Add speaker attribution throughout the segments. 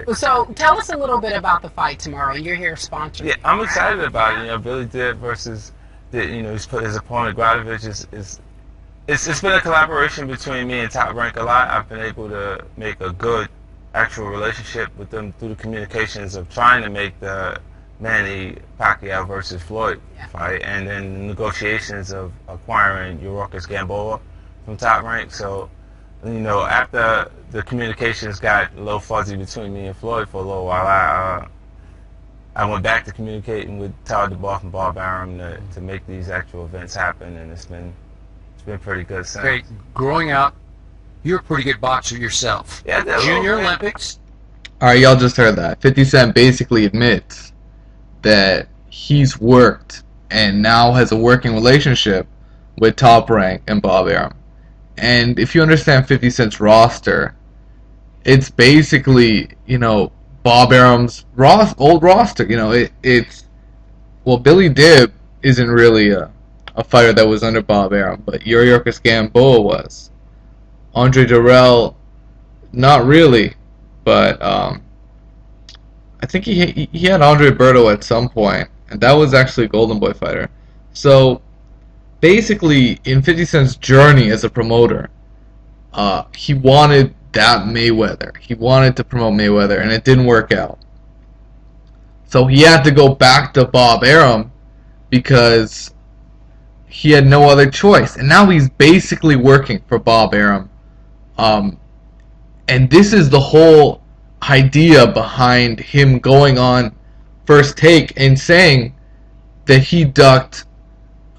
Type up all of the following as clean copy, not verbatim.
Speaker 1: great.
Speaker 2: So tell us a little bit about the fight tomorrow. You're here sponsoring.
Speaker 1: Yeah, I'm excited about it. You know, Billy Dib versus his opponent Gradovich it's been a collaboration between me and Top Rank a lot. I've been able to make a good actual relationship with them through the communications of trying to make the Manny Pacquiao versus Floyd fight, and then the negotiations of acquiring Yororkis Gamboa from Top Rank. So, you know, after the communications got a little fuzzy between me and Floyd for a little while, I went back to communicating with Todd DeBoff and Bob Arum to make these actual events happen, and it's been pretty good since.
Speaker 3: Okay, growing up, you're a pretty good boxer yourself.
Speaker 1: Yeah,
Speaker 3: Junior Olympics.
Speaker 4: All right, y'all just heard that. 50 Cent basically admits that he's worked and now has a working relationship with Top Rank and Bob Arum. And if you understand 50 Cent's roster, it's basically, you know, Bob Arum's old roster. You know, well, Billy Dib isn't really a fighter that was under Bob Arum, but Yororkis Gamboa was. Andre Durrell, not really, but I think he had Andre Berto at some point, and that was actually a Golden Boy fighter. So basically, in 50 Cent's journey as a promoter, he wanted that Mayweather. He wanted to promote Mayweather, and it didn't work out. So he had to go back to Bob Arum because he had no other choice. And now he's basically working for Bob Arum. And this is the whole idea behind him going on First Take and saying that he ducked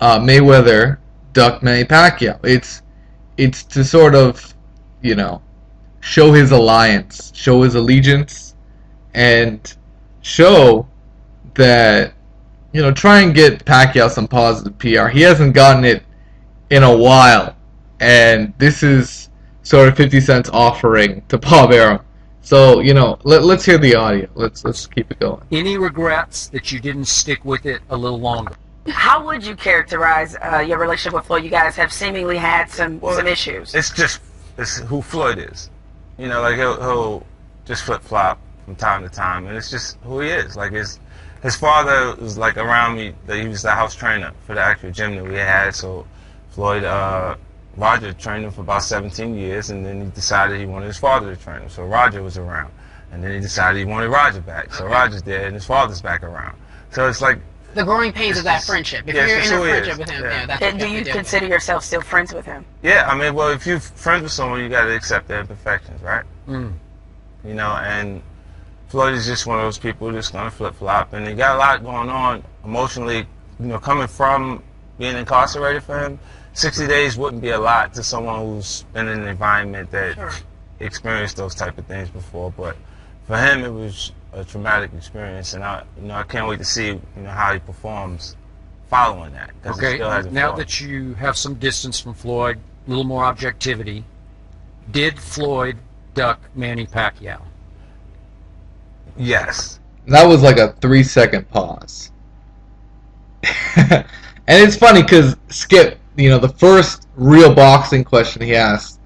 Speaker 4: Mayweather, ducked Manny Pacquiao. It's to sort of, you know, show his alliance, show his allegiance, and show that, you know, try and get Pacquiao some positive PR. He hasn't gotten it in a while, and this is sort of 50 Cent's offering to Bob Arum. So, you know, let's hear the audio. Let's keep it going.
Speaker 3: Any regrets that you didn't stick with it a little longer?
Speaker 5: How would you characterize your relationship with Floyd? You guys have seemingly had some issues.
Speaker 1: It's who Floyd is. You know, like he'll just flip flop from time to time, and it's just who he is. Like his father was like around me. That he was the house trainer for the actual gym that we had. So Floyd, Roger trained him for about 17 years, and then he decided he wanted his father to train him. So Roger was around, and then he decided he wanted Roger back. So Roger's dead, and his father's back around. So it's like
Speaker 2: the growing pains of that friendship. If you're in a friendship with him, that's what
Speaker 5: do you consider yourself still friends with him?
Speaker 1: Yeah, I mean, well, if you're friends with someone, you got to accept their imperfections, right? You know, and Floyd is just one of those people who's going to flip-flop, and he got a lot going on emotionally, you know, coming from being incarcerated for him. 60 days wouldn't be a lot to someone who's been in an environment that experienced those type of things before, but for him, it was a traumatic experience, and I can't wait to see, how he performs following that.
Speaker 3: Okay, now that you have some distance from Floyd, a little more objectivity, did Floyd duck Manny Pacquiao?
Speaker 1: Yes.
Speaker 4: That was like a 3-second pause. And it's funny because Skip, the first real boxing question he asked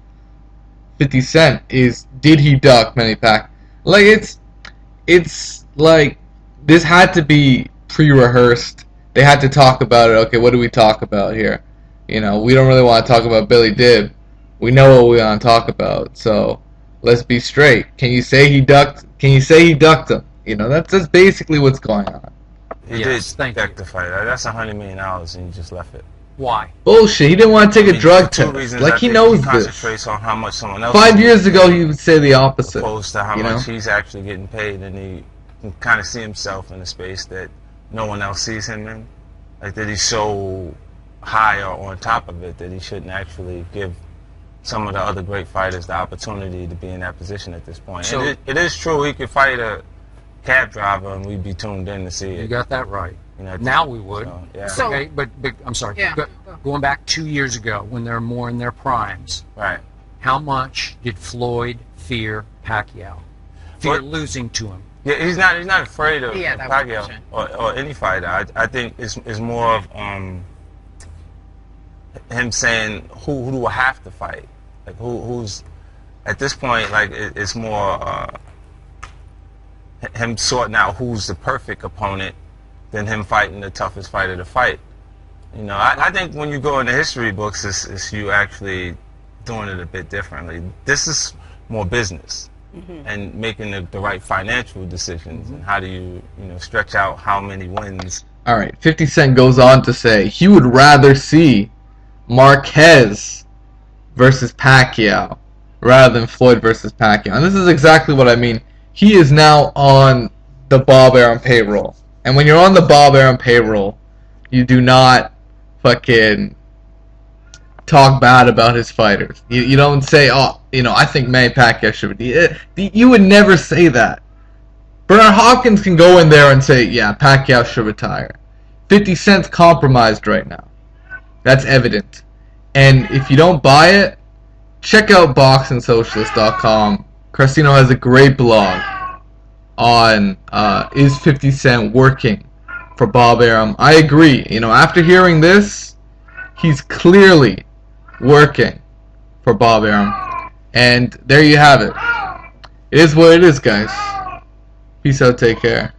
Speaker 4: 50 Cent is, did he duck Manny Pacquiao? Like, it's like, this had to be pre-rehearsed. They had to talk about it. Okay, what do we talk about here? We don't really want to talk about Billy Dib. We know what we want to talk about, so let's be straight. Can you say he ducked him? That's basically what's going on.
Speaker 1: He did duck the fight. That's $100 million, and he just left it.
Speaker 3: Why?
Speaker 4: Bullshit. He didn't want to take a drug test. Like, he knows this. He
Speaker 1: concentrates on how much someone else
Speaker 4: 5 years ago, he would say the opposite.
Speaker 1: Opposed to how much he's actually getting paid, and he can kind of see himself in a space that no one else sees him in. Like, that he's so high or on top of it that he shouldn't actually give some of the other great fighters the opportunity to be in that position at this point. So, and it is true he could fight a cab driver and we'd be tuned in to see it.
Speaker 3: You got that right. Now we would.
Speaker 1: So, yeah.
Speaker 3: Okay, but I'm sorry.
Speaker 2: Yeah.
Speaker 3: Going back 2 years ago when they're more in their primes.
Speaker 1: Right.
Speaker 3: How much did Floyd fear Pacquiao? Fear losing to him?
Speaker 1: Yeah, he's not afraid of Pacquiao or any fighter. I think it's more of him saying who do I have to fight? Like who's at this point, like it's more him sorting out who's the perfect opponent than him fighting the toughest fighter to fight. You know, I think when you go in the history books, it's you actually doing it a bit differently. This is more business and making the right financial decisions, and how do you stretch out how many wins.
Speaker 4: All right, 50 Cent goes on to say he would rather see Marquez versus Pacquiao rather than Floyd versus Pacquiao. And this is exactly what I mean. He is now on the Bob Arum payroll. And when you're on the Bob Arum payroll, you do not fucking talk bad about his fighters. You don't say, oh, I think Manny Pacquiao should be. You would never say that. Bernard Hopkins can go in there and say, yeah, Pacquiao should retire. 50 Cent's compromised right now. That's evident. And if you don't buy it, check out boxingsocialist.com. Carcino has a great blog on is 50 Cent working for Bob Arum. I agree. After hearing this, he's clearly working for Bob Arum. And there you have it. It is what it is, guys. Peace out. Take care.